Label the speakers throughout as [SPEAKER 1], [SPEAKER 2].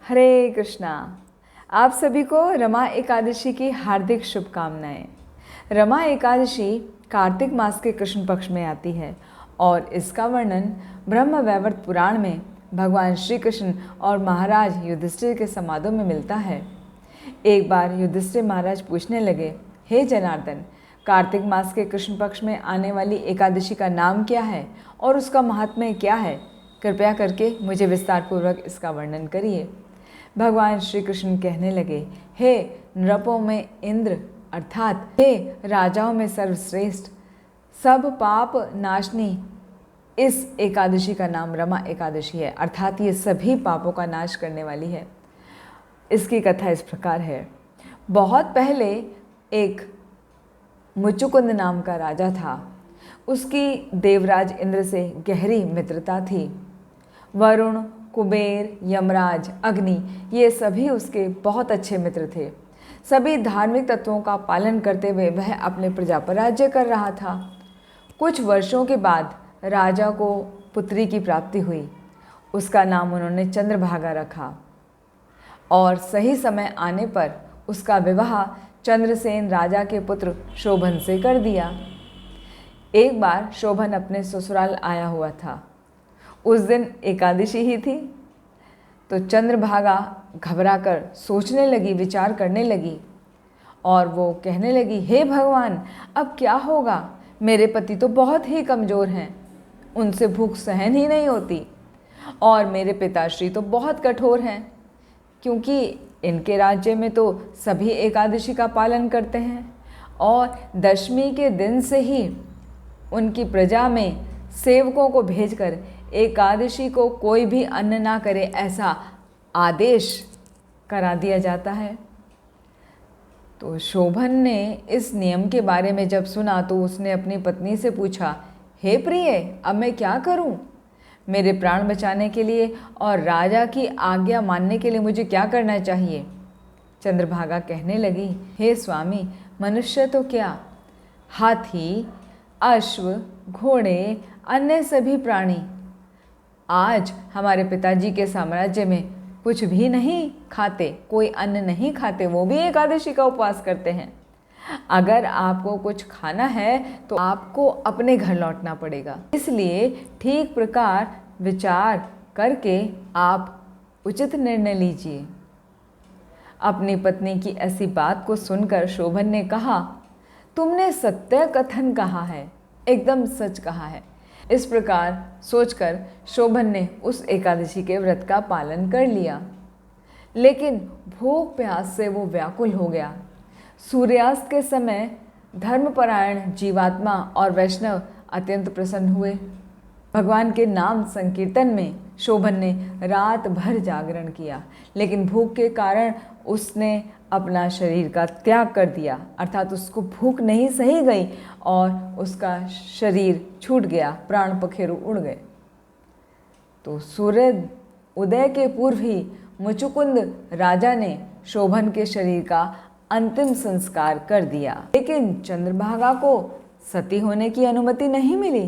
[SPEAKER 1] हरे कृष्णा। आप सभी को रमा एकादशी की हार्दिक शुभकामनाएं। रमा एकादशी कार्तिक मास के कृष्ण पक्ष में आती है और इसका वर्णन ब्रह्म वैवर्त पुराण में भगवान श्री कृष्ण और महाराज युधिष्ठिर के संवादों में मिलता है। एक बार युधिष्ठिर महाराज पूछने लगे, हे जनार्दन, कार्तिक मास के कृष्ण पक्ष में आने वाली एकादशी का नाम क्या है और उसका महात्म्य क्या है? कृपया करके मुझे विस्तार पूर्वक इसका वर्णन करिए। भगवान श्री कृष्ण कहने लगे, हे नृपों में इंद्र अर्थात हे राजाओं में सर्वश्रेष्ठ, सब पाप नाशनी इस एकादशी का नाम रमा एकादशी है, अर्थात ये सभी पापों का नाश करने वाली है। इसकी कथा इस प्रकार है। बहुत पहले एक मुचुकुंद नाम का राजा था। उसकी देवराज इंद्र से गहरी मित्रता थी। वरुण, कुबेर, यमराज, अग्नि ये सभी उसके बहुत अच्छे मित्र थे। सभी धार्मिक तत्वों का पालन करते हुए वह अपने प्रजा पर राज्य कर रहा था। कुछ वर्षों के बाद राजा को पुत्री की प्राप्ति हुई। उसका नाम उन्होंने चंद्रभागा रखा और सही समय आने पर उसका विवाह चंद्रसेन राजा के पुत्र शोभन से कर दिया। एक बार शोभन अपने ससुराल आया हुआ था। उस दिन एकादशी ही थी। तो चंद्रभागा घबराकर सोचने लगी, विचार करने लगी और वो कहने लगी, हे भगवान, अब क्या होगा? मेरे पति तो बहुत ही कमज़ोर हैं, उनसे भूख सहन ही नहीं होती, और मेरे पिताश्री तो बहुत कठोर हैं, क्योंकि इनके राज्य में तो सभी एकादशी का पालन करते हैं और दशमी के दिन से ही उनकी प्रजा में सेवकों को भेजकर एकादशी को कोई भी अन्न ना करे ऐसा आदेश करा दिया जाता है। तो शोभन ने इस नियम के बारे में जब सुना तो उसने अपनी पत्नी से पूछा, हे प्रिय, अब मैं क्या करूं? मेरे प्राण बचाने के लिए और राजा की आज्ञा मानने के लिए मुझे क्या करना चाहिए? चंद्रभागा कहने लगी, हे स्वामी, मनुष्य तो क्या, हाथी, अश्व, घोड़े, अन्य सभी प्राणी आज हमारे पिताजी के साम्राज्य में कुछ भी नहीं खाते, कोई अन्न नहीं खाते, वो भी एकादशी का उपवास करते हैं। अगर आपको कुछ खाना है तो आपको अपने घर लौटना पड़ेगा। इसलिए ठीक प्रकार विचार करके आप उचित निर्णय लीजिए। अपनी पत्नी की ऐसी बात को सुनकर शोभन ने कहा, तुमने सत्य कथन कहा है, एकदम सच कहा है। इस प्रकार सोचकर शोभन ने उस एकादशी के व्रत का पालन कर लिया। लेकिन भूख प्यास से वो व्याकुल हो गया। सूर्यास्त के समय धर्मपरायण जीवात्मा और वैष्णव अत्यंत प्रसन्न हुए। भगवान के नाम संकीर्तन में शोभन ने रात भर जागरण किया, लेकिन भूख के कारण उसने अपना शरीर का त्याग कर दिया, अर्थात उसको भूख नहीं सही गई और उसका शरीर छूट गया, प्राण पखेरु उड़ गए। तो सूर्य उदय के पूर्व ही मुचुकुंद राजा ने शोभन के शरीर का अंतिम संस्कार कर दिया। लेकिन चंद्रभागा को सती होने की अनुमति नहीं मिली।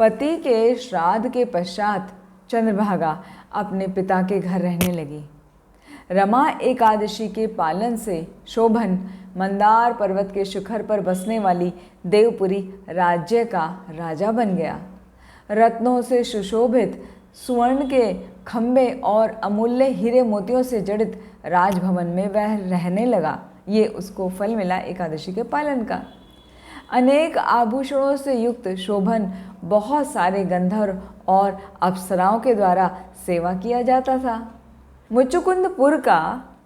[SPEAKER 1] पति के श्राद्ध के पश्चात चंद्रभागा अपने पिता के घर रहने लगी। रमा एकादशी के पालन से शोभन मंदार पर्वत के शिखर पर बसने वाली देवपुरी राज्य का राजा बन गया। रत्नों से सुशोभित सुवर्ण के खंभे और अमूल्य हीरे मोतियों से जड़ित राजभवन में वह रहने लगा। ये उसको फल मिला एकादशी के पालन का। अनेक आभूषणों से युक्त शोभन बहुत सारे गंधर्व और अप्सराओं के द्वारा सेवा किया जाता था। मुचुकुंदपुर का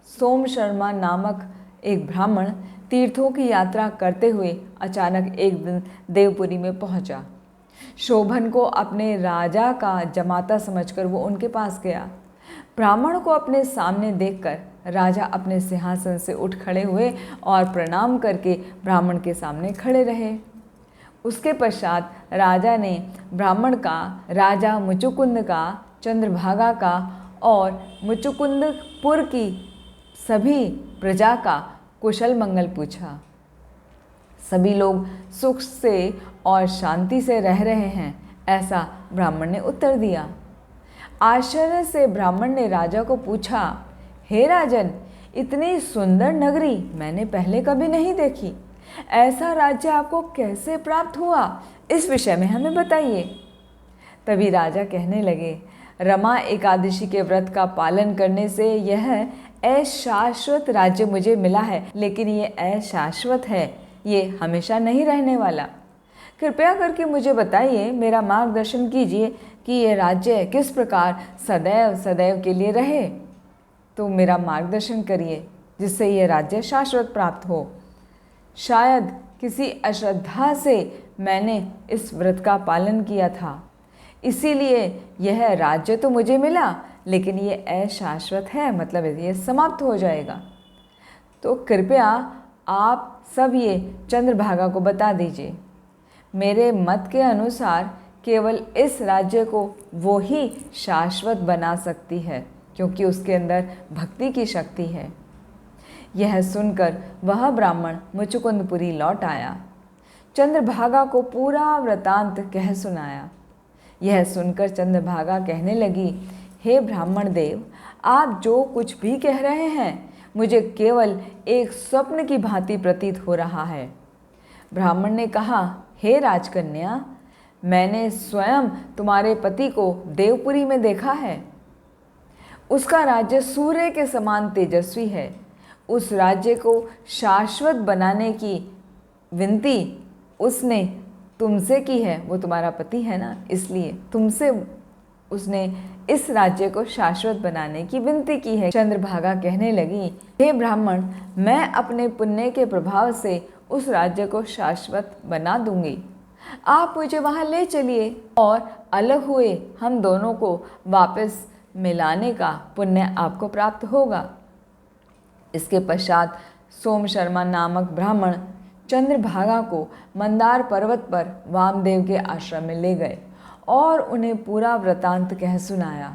[SPEAKER 1] सोम शर्मा नामक एक ब्राह्मण तीर्थों की यात्रा करते हुए अचानक एक दिन देवपुरी में पहुंचा। शोभन को अपने राजा का जमाता समझकर वो उनके पास गया। ब्राह्मण को अपने सामने देखकर राजा अपने सिंहासन से उठ खड़े हुए और प्रणाम करके ब्राह्मण के सामने खड़े रहे। उसके पश्चात राजा ने ब्राह्मण का, राजा मुचुकुंद का, चंद्रभागा का और मुचुकुंदपुर की सभी प्रजा का कुशल मंगल पूछा। सभी लोग सुख से और शांति से रह रहे हैं, ऐसा ब्राह्मण ने उत्तर दिया। आश्चर्य से ब्राह्मण ने राजा को पूछा, हे राजन, इतनी सुंदर नगरी मैंने पहले कभी नहीं देखी। ऐसा राज्य आपको कैसे प्राप्त हुआ, इस विषय में हमें बताइए। तभी राजा कहने लगे, रमा एकादशी के व्रत का पालन करने से यह अशाश्वत राज्य मुझे मिला है, लेकिन ये अशाश्वत है, ये हमेशा नहीं रहने वाला। कृपया करके मुझे बताइए, मेरा मार्गदर्शन कीजिए कि ये राज्य किस प्रकार सदैव सदैव के लिए रहे। तो मेरा मार्गदर्शन करिए जिससे ये राज्य शाश्वत प्राप्त हो। शायद किसी अश्रद्धा से मैंने इस व्रत का पालन किया था, इसीलिए यह राज्य तो मुझे मिला, लेकिन ये अशाश्वत है, मतलब ये समाप्त हो जाएगा। तो कृपया आप सब ये चंद्रभागा को बता दीजिए। मेरे मत के अनुसार केवल इस राज्य को वो ही शाश्वत बना सकती है, क्योंकि उसके अंदर भक्ति की शक्ति है। यह सुनकर वह ब्राह्मण मुचुकुंदपुरी लौट आया, चंद्रभागा को पूरा वृतांत कह सुनाया। यह सुनकर चंद्रभागा कहने लगी, हे ब्राह्मण देव, आप जो कुछ भी कह रहे हैं मुझे केवल एक स्वप्न की भांति प्रतीत हो रहा है। ब्राह्मण ने कहा, हे राजकन्या, मैंने स्वयं तुम्हारे पति को देवपुरी में देखा है। उसका राज्य सूर्य के समान तेजस्वी है। उस राज्य को शाश्वत बनाने की विनती उसने तुमसे की है, वो तुम्हारा पति है ना, इसलिए तुमसे उसने इस राज्य को शाश्वत बनाने की विनती की है। चंद्रभागा कहने लगी, हे ब्राह्मण, मैं अपने पुण्य के प्रभाव से उस राज्य को शाश्वत बना दूंगी। आप मुझे वहाँ ले चलिए और अलग हुए हम दोनों को वापस मिलाने का पुण्य आपको प्राप्त होगा। इसके पश्चात सोम शर्मा नामक ब्राह्मण चंद्रभागा को मंदार पर्वत पर वामदेव के आश्रम में ले गए और उन्हें पूरा वृतांत कह सुनाया।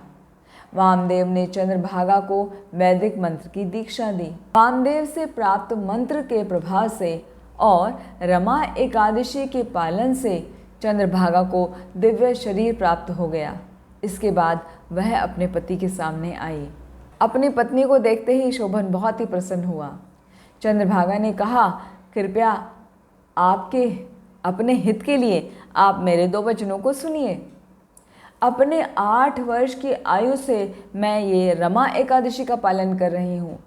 [SPEAKER 1] वामदेव ने चंद्रभागा को वैदिक मंत्र की दीक्षा दी। वामदेव से प्राप्त मंत्र के प्रभाव से और रमा एकादशी के पालन से चंद्रभागा को दिव्य शरीर प्राप्त हो गया। इसके बाद वह अपने पति के सामने आई। अपनी पत्नी को देखते ही शोभन बहुत ही प्रसन्न हुआ। चंद्रभागा ने कहा, कृपया आपके अपने हित के लिए आप मेरे 2 वचनों को सुनिए। अपने 8 वर्ष की आयु से मैं ये रमा एकादशी का पालन कर रही हूँ।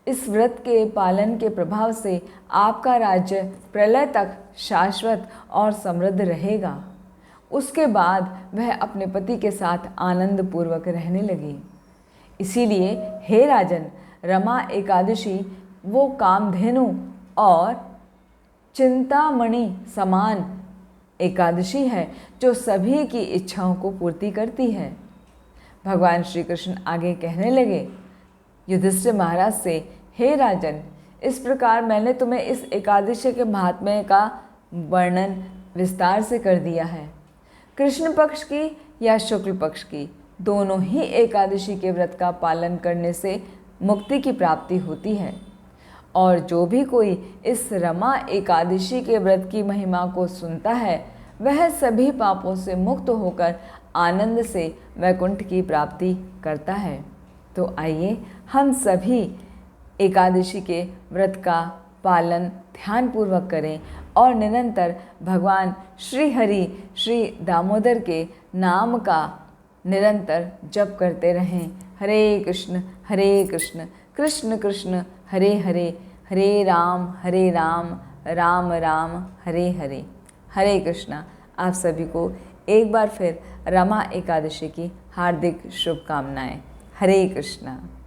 [SPEAKER 1] इस व्रत के पालन के प्रभाव से आपका राज्य प्रलय तक शाश्वत और समृद्ध रहेगा। उसके बाद वह अपने पति के साथ आनंद पूर्वक रहने लगी। इसीलिए हे राजन, रमा एकादशी वो कामधेनु और चिंतामणि समान एकादशी है जो सभी की इच्छाओं को पूर्ति करती है। भगवान श्री कृष्ण आगे कहने लगे युधिष्ठिर महाराज से, हे राजन, इस प्रकार मैंने तुम्हें इस एकादशी के महात्म्य का वर्णन विस्तार से कर दिया है। कृष्ण पक्ष की या शुक्ल पक्ष की, दोनों ही एकादशी के व्रत का पालन करने से मुक्ति की प्राप्ति होती है। और जो भी कोई इस रमा एकादशी के व्रत की महिमा को सुनता है वह सभी पापों से मुक्त होकर आनंद से वैकुंठ की प्राप्ति करता है। तो आइए हम सभी एकादशी के व्रत का पालन ध्यानपूर्वक करें और निरंतर भगवान श्री हरि श्री दामोदर के नाम का निरंतर जप करते रहें। हरे कृष्ण कृष्ण कृष्ण हरे हरे, हरे राम राम राम हरे हरे। हरे कृष्णा। आप सभी को एक बार फिर रमा एकादशी की हार्दिक शुभकामनाएं। हरे कृष्णा।